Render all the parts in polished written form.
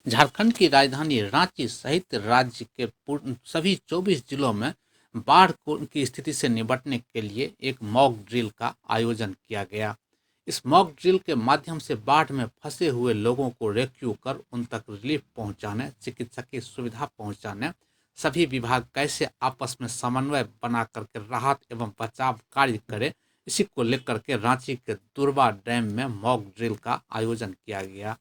झारखंड की राजधानी रांची सहित राज्य के सभी 24 जिलों में बाढ़ की स्थिति से निपटने के लिए एक मॉक ड्रिल का आयोजन किया गया। इस मॉक ड्रिल के माध्यम से बाढ़ में फंसे हुए लोगों को रेस्क्यू कर उन तक रिलीफ पहुंचाने, चिकित्सकीय सुविधा पहुंचाने, सभी विभाग कैसे आपस में समन्वय बना करके राहत एवं बचाव कार्य करे, इसी को लेकर के रांची के दुर्बा डैम में मॉक ड्रिल का आयोजन किया गया।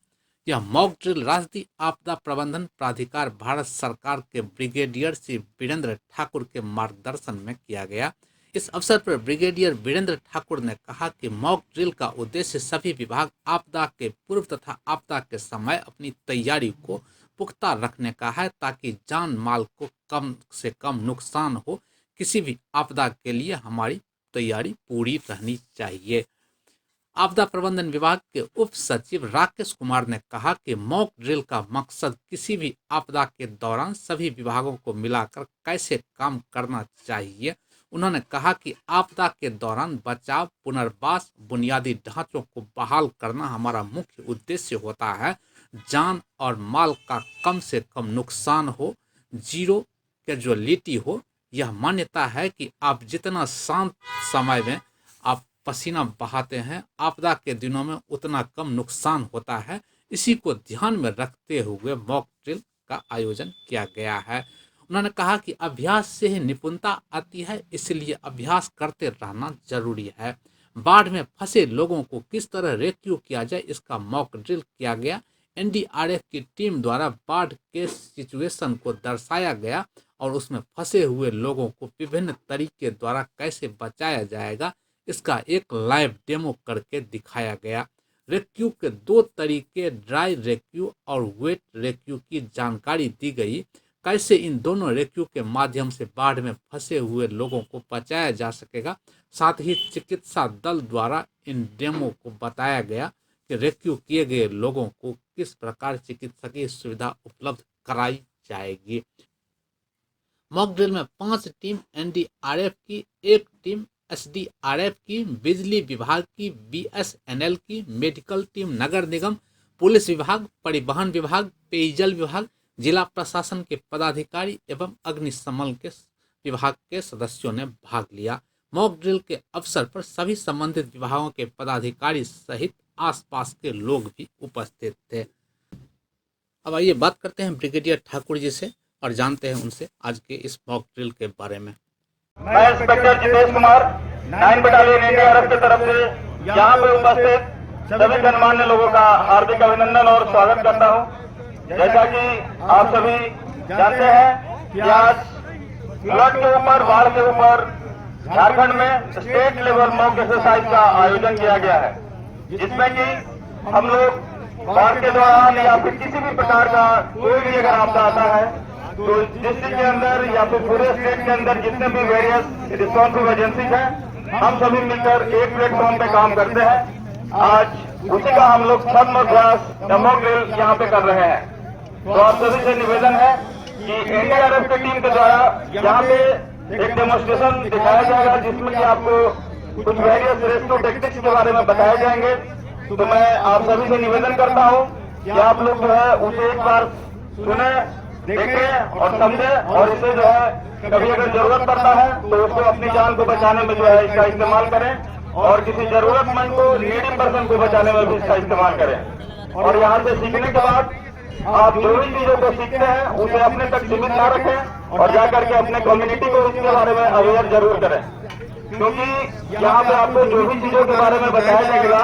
यह मॉक ड्रिल राष्ट्रीय आपदा प्रबंधन प्राधिकार भारत सरकार के ब्रिगेडियर श्री वीरेंद्र ठाकुर के मार्गदर्शन में किया गया। इस अवसर पर ब्रिगेडियर वीरेंद्र ठाकुर ने कहा कि मॉक ड्रिल का उद्देश्य सभी विभाग आपदा के पूर्व तथा आपदा के समय अपनी तैयारी को पुख्ता रखने का है, ताकि जान माल को कम से कम नुकसान हो। किसी भी आपदा के लिए हमारी तैयारी पूरी रहनी चाहिए। आपदा प्रबंधन विभाग के उप सचिव राकेश कुमार ने कहा कि मॉक ड्रिल का मकसद किसी भी आपदा के दौरान सभी विभागों को मिलाकर कैसे काम करना चाहिए। उन्होंने कहा कि आपदा के दौरान बचाव, पुनर्वास, बुनियादी ढांचों को बहाल करना हमारा मुख्य उद्देश्य होता है। जान और माल का कम से कम नुकसान हो, जीरो कैजुअलिटी हो। यह मान्यता है कि आप जितना शांत समय में आप पसीना बहाते हैं, आपदा के दिनों में उतना कम नुकसान होता है। इसी को ध्यान में रखते हुए मॉक ड्रिल का आयोजन किया गया है। उन्होंने कहा कि अभ्यास से ही निपुणता आती है, इसलिए अभ्यास करते रहना जरूरी है। बाढ़ में फंसे लोगों को किस तरह रेस्क्यू किया जाए, इसका मॉक ड्रिल किया गया। एनडीआरएफ की टीम द्वारा बाढ़ के सिचुएशन को दर्शाया गया और उसमें फंसे हुए लोगों को विभिन्न तरीके द्वारा कैसे बचाया जाएगा, इसका एक लाइव डेमो करके दिखाया गया। रेस्क्यू के 2 तरीके, ड्राई रेस्क्यू और वेट रेस्क्यू की जानकारी दी गई। कैसे इन दोनों रेस्क्यू के माध्यम से बाढ़ में फंसे हुए लोगों को बचाया जा सकेगा। साथ ही चिकित्सा दल द्वारा इन डेमो को बताया गया कि रेस्क्यू किए गए लोगों को किस प्रकार चिकित्सकीय सुविधा उपलब्ध कराई जाएगी। मॉक ड्रिल में 5 टीम एनडीआरएफ की, 1 टीम एसडीआरएफ की, बिजली विभाग की, बीएसएनएल की, मेडिकल टीम, नगर निगम, पुलिस विभाग, परिवहन विभाग, पेयजल विभाग, जिला प्रशासन के पदाधिकारी एवं अग्निशमन के विभाग के सदस्यों ने भाग लिया। मॉक ड्रिल के अवसर पर सभी संबंधित विभागों के पदाधिकारी सहित आसपास के लोग भी उपस्थित थे। अब आइए बात करते हैं ब्रिगेडियर ठाकुर जी से और जानते हैं उनसे आज के इस मॉक ड्रिल के बारे में। मैं inspector Jitesh Kumar 9 battalion NDRF की तरफ से यहाँ पे उपस्थित सभी गणमान्य लोगों का हार्दिक अभिनंदन और स्वागत करता हूँ। जैसा कि आप सभी जानते हैं कि आज फ्लड के ऊपर, बाढ़ के ऊपर झारखंड में स्टेट लेवल मॉक एक्सरसाइज का आयोजन किया गया है, जिसमें कि हम लोग बाढ़ के दौरान या फिर किसी भी प्रकार का कोई भी अगर आपदा आता है तो डिस्ट्रिक्ट के अंदर या फिर पूरे स्टेट के अंदर जितने भी वेरियस रिस्पॉन्सिव एजेंसीज हैं, हम सभी मिलकर एक प्लेटफॉर्म पे काम करते हैं। आज उसी का हम लोग छद्म अभ्यास मॉक ड्रिल यहाँ पे कर रहे हैं। तो आप सभी से निवेदन है कि एनडीआरएफ की टीम के द्वारा यहाँ पे एक डेमोन्स्ट्रेशन दिखाया जाएगा, जिसमें कि आपको कुछ वेरियस रेस्क्यू टेक्निक्स के बारे में बताए जाएंगे। तो मैं आप सभी से निवेदन करता हूँ कि आप लोग जो है उसे एक बार सुने, देखें और समझें, और इसे जो है कभी अगर जरूरत पड़ता है तो उसको अपनी जान को बचाने में जो है इसका इस्तेमाल करें, और किसी जरूरतमंद को, नीडी पर्सन को बचाने में भी इसका इस्तेमाल करें। और यहाँ से सीखने के बाद आप जो भी चीजों को सीखते हैं उसे अपने तक सीमित ना रखें और जाकर के अपने कम्युनिटी को इसके बारे में अवेयर जरूर करें, क्योंकि यहाँ पे आपको जो भी चीजों के बारे में बताया जाएगा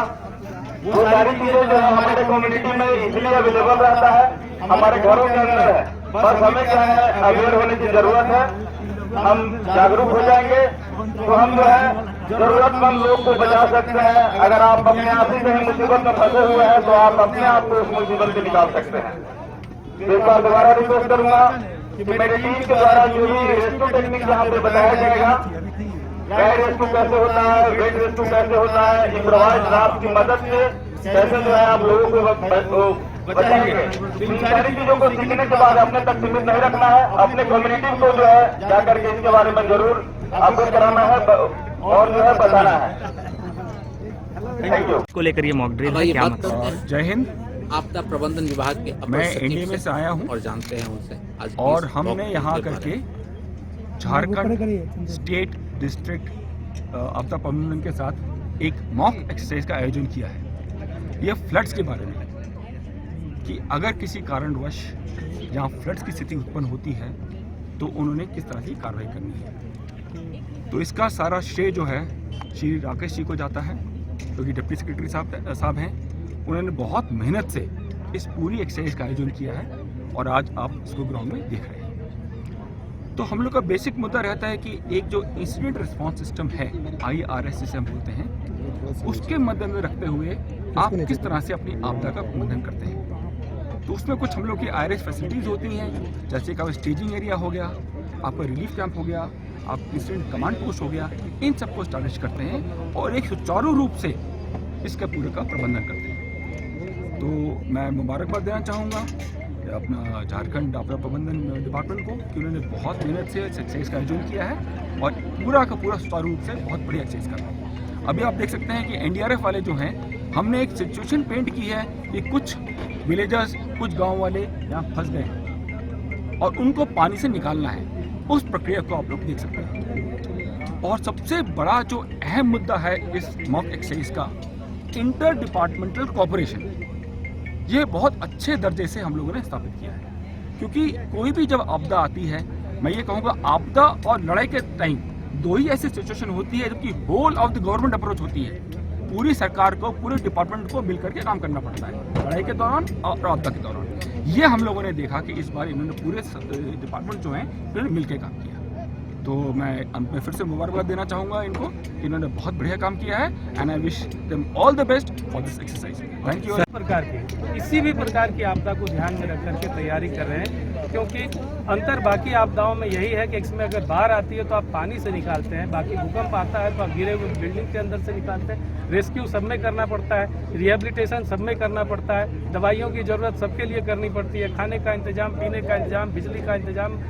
वो सारी चीजें जो है हमारे कम्युनिटी में इजीली अवेलेबल रहता है, हमारे घरों के अंदर है। बस हमें क्या है, अवेयर होने की जरूरत है। हम जागरूक हो जाएंगे तो हम जो है जरूरतमंद लोग को बचा सकते हैं। अगर आप अपने आप ही कहीं मुसीबत में फंसे हुए हैं तो आप अपने आप को उस मुसीबत से निकाल सकते हैं। एक बार दोबारा रिक्वेस्ट करूंगा कि मेरी टीम के द्वारा जो भी रेस्क्यू टेक्निक यहाँ पे बताया जाएगा, ड्राई रेस्क्यू कैसे होता है, वेट रेस्क्यू कैसे होता है, इम्प्रोवाइज्ड राफ्ट की मदद से कैसे जो है आप लोगों को बचाएंगे। इन सारी चीजों को सीखने के बाद अपने तक सीमित नहीं रखना है, अपने कम्युनिटी को जो है जाकर के इसके बारे में जरूर अवगत कराना है और जो है बताना है। Thank you. को लेकर ये मॉक ड्रिल है, क्या मतलब? जय हिंद। आपदा प्रबंधन विभाग के अपर मैं सचिव एनडीए में से आया हूँ और जानते हैं उनसे आज और इस हमने मॉक यहाँ ड्रिल के बारे करके झारखंड स्टेट डिस्ट्रिक्ट आपदा प्रबंधन के साथ एक मॉक एक्सरसाइज का आयोजन किया है। ये फ्लड्स के बारे में कि अगर किसी कारणवश जहाँ फ्लड्स की स्थिति उत्पन्न होती है तो उन्होंने किस तरह की कार्रवाई करनी है। तो इसका सारा श्रेय जो है श्री राकेश जी को जाता है, जो कि डिप्टी सेक्रेटरी साहब हैं। उन्होंने बहुत मेहनत से इस पूरी एक्सरसाइज का आयोजन किया है और आज आप इसको ग्राउंड में देख रहे हैं। तो हम लोग का बेसिक मुद्दा रहता है कि एक जो इंसिडेंट रिस्पांस सिस्टम है, IRS जिसे हम बोलते हैं, उसके मद्देनजर रखते हुए आप किस तरह से अपनी आपदा का प्रबंधन करते हैं। तो उसमें कुछ हम लोग की IRS फैसिलिटीज़ होती हैं, जैसे कि स्टेजिंग एरिया हो गया, आपका रिलीफ कैंप हो गया, आप इंसिडेंट कमांड पोस्ट हो गया, इन सबको एस्टैब्लिश करते हैं और एक सुचारू रूप से इसका पूरे का प्रबंधन करते हैं। तो मैं मुबारकबाद देना चाहूँगा अपना झारखंड आपदा प्रबंधन डिपार्टमेंट को कि उन्होंने बहुत मेहनत से एक्सरसाइज का आयोजन किया है और पूरा का पूरा सुचारू रूप से बहुत बढ़िया एक्सरसाइज कर रहे हैं। अभी आप देख सकते हैं कि NDRF वाले जो हैं, हमने एक सिचुएशन पेंट की है कि कुछ विलेजर्स, कुछ गांव वाले यहाँ फंस गए हैं और उनको पानी से निकालना है। उस प्रक्रिया को आप लोग देख सकते हैं। और सबसे बड़ा जो अहम मुद्दा है इस मॉक एक्सरसाइज का, इंटर डिपार्टमेंटल कोऑपरेशन, ये बहुत अच्छे दर्जे से हम लोगों ने स्थापित किया है। क्योंकि कोई भी जब आपदा आती है, मैं ये कहूँगा आपदा और लड़ाई के टाइम दो ही ऐसी सिचुएशन होती है जबकि whole of the government approach होती है। पूरी सरकार को, पूरे डिपार्टमेंट को मिलकर के काम करना पड़ता है लड़ाई के दौरान और आपदा के दौरान। ये हम लोगों ने देखा कि इस बार इन्होंने पूरे डिपार्टमेंट जो हैं इन्होंने मिलकर काम किया। तो मैं अंत में फिर से मुबारकबाद देना चाहूँगा इनको, इन्होंने बहुत बढ़िया काम किया है and I wish them all the best for this exercise. Thank you. प्रकार की किसी भी प्रकार की आपदा को ध्यान में रख करके तैयारी कर रहे हैं, क्योंकि अंतर बाकी आपदाओं में यही है कि इसमें अगर बाढ़ आती है तो आप पानी से निकालते हैं, बाकी भूकंप आता है तो आप गिरे हुए बिल्डिंग के अंदर से निकालते हैं। रेस्क्यू सब में करना पड़ता है, रिहेबिलिटेशन सब में करना पड़ता है, दवाइयों की ज़रूरत सबके लिए करनी पड़ती है, खाने का इंतजाम, पीने का इंतजाम, बिजली का इंतजाम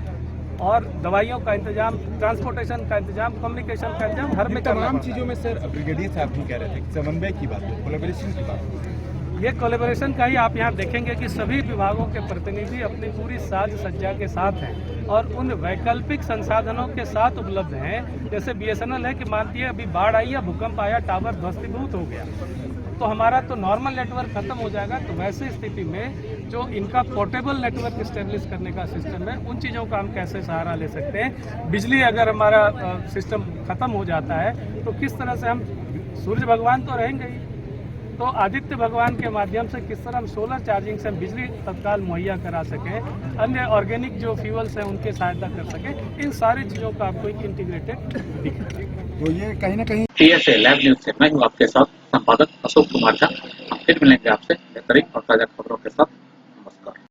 और दवाइयों का इंतजाम, ट्रांसपोर्टेशन का इंतजाम, कम्युनिकेशन का इंतजाम, हर में तमाम चीज़ों में सर ब्रिगेडियर साहब भी कह रहे थे समन्वय की बात है, कोलैबोरेशन की बात है। ये कोलैबोरेशन का ही आप यहाँ देखेंगे कि सभी विभागों के प्रतिनिधि अपनी पूरी साज सज्जा के साथ हैं और उन वैकल्पिक संसाधनों के साथ उपलब्ध हैं। जैसे BSNL है कि मानती है अभी बाढ़ आई या भूकंप आया, टावर ध्वस्तीभूत हो गया तो हमारा तो नॉर्मल नेटवर्क खत्म हो जाएगा। तो वैसे स्थिति में जो इनका पोर्टेबल नेटवर्क इस्टेब्लिश करने का सिस्टम है, उन चीज़ों का हम कैसे सहारा ले सकते हैं। बिजली अगर हमारा सिस्टम खत्म हो जाता है तो किस तरह से हम, सूर्य भगवान तो रहेंगे ही, तो आदित्य भगवान के माध्यम से किस तरह हम सोलर चार्जिंग से हम बिजली तत्काल मुहैया करा सकें, अन्य ऑर्गेनिक जो फ्यूल्स हैं उनके सहायता कर सकें, इन सारी चीज़ों का आपको एक इंटीग्रेटेड दिख रहा है। तो ये कहीं ना कहीं TSA लैब न्यूज से मैं हूँ आपके साथ संपादक अशोक कुमार झा। हम फिर मिलेंगे आपसे